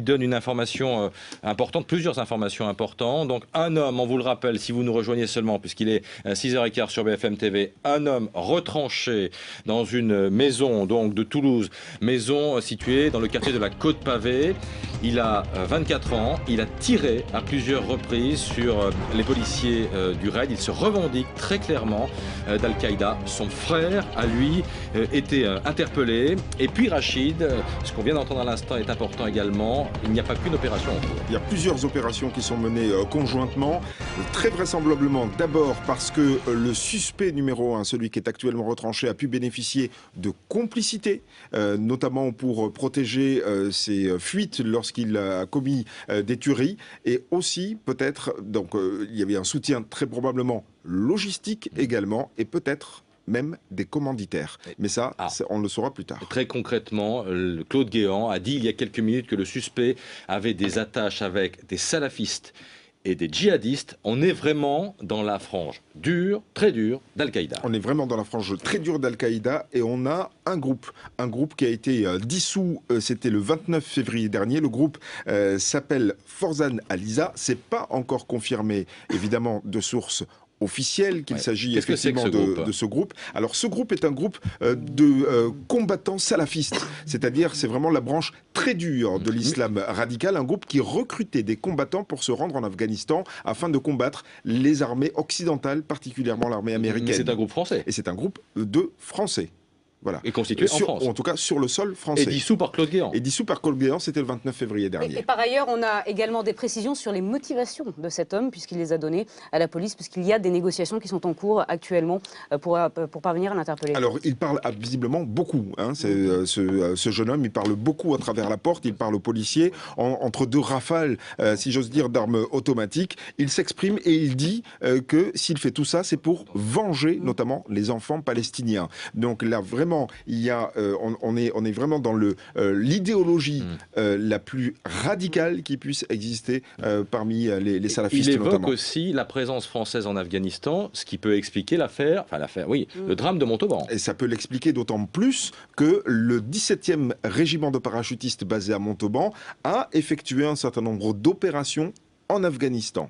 donne une information importante, plusieurs informations importantes. Donc un homme, on vous le rappelle, si vous nous rejoignez seulement, puisqu'il est 6h15 sur BFM TV, un homme retranché dans une maison donc de Toulouse, maison située dans le quartier de la Côte-Pavée. Il a 24 ans, il a tiré à plusieurs reprises sur les policiers du raid. Il se revendique très clairement d'Al-Qaïda. Son frère, à lui, était interpellé. Et puis Rachid, ce qu'on vient d'entendre à l'instant est important également, il n'y a pas qu'une opération en cours. Il y a plusieurs opérations qui sont menées conjointement, très vraisemblablement d'abord parce que le suspect numéro 1, celui qui est actuellement retranché, a pu bénéficier de complicité, notamment pour protéger ses fuites lorsqu'il a commis des tueries, et aussi peut-être, donc il y avait un soutien très probablement logistique également, et peut-être même des commanditaires. Mais ça, on le saura plus tard. Très concrètement, Claude Guéant a dit il y a quelques minutes que le suspect avait des attaches avec des salafistes et des djihadistes. On est vraiment dans la frange dure, très dure d'Al-Qaïda. On est vraiment dans la frange très dure d'Al-Qaïda et on a un groupe qui a été dissous, c'était le 29 février dernier. Le groupe s'appelle Forzan Aliza. C'est pas encore confirmé, évidemment, de sources officiel qu'il s'agit effectivement de ce groupe. Alors ce groupe est un groupe de combattants salafistes, c'est-à-dire c'est vraiment la branche très dure de l'islam radical, un groupe qui recrutait des combattants pour se rendre en Afghanistan afin de combattre les armées occidentales, particulièrement l'armée américaine. Mais c'est un groupe français. Et c'est un groupe de Français. Voilà. Et constitué en France. En tout cas, sur le sol français. Et dissous par Claude Guéant. Et dissous par Claude Guéant, c'était le 29 février dernier. Et par ailleurs, on a également des précisions sur les motivations de cet homme, puisqu'il les a données à la police, puisqu'il y a des négociations qui sont en cours actuellement pour parvenir à l'interpeller. Alors, il parle visiblement beaucoup. Hein, ce jeune homme, il parle beaucoup à travers la porte, il parle aux policiers, entre deux rafales, si j'ose dire, d'armes automatiques. Il s'exprime et il dit que s'il fait tout ça, c'est pour venger notamment les enfants palestiniens. Donc là, vraiment, il y a, on est vraiment dans l'idéologie la plus radicale qui puisse exister parmi les salafistes. Il évoque notamment aussi la présence française en Afghanistan, ce qui peut expliquer le drame de Montauban. Et ça peut l'expliquer d'autant plus que le 17e régiment de parachutistes basé à Montauban a effectué un certain nombre d'opérations en Afghanistan.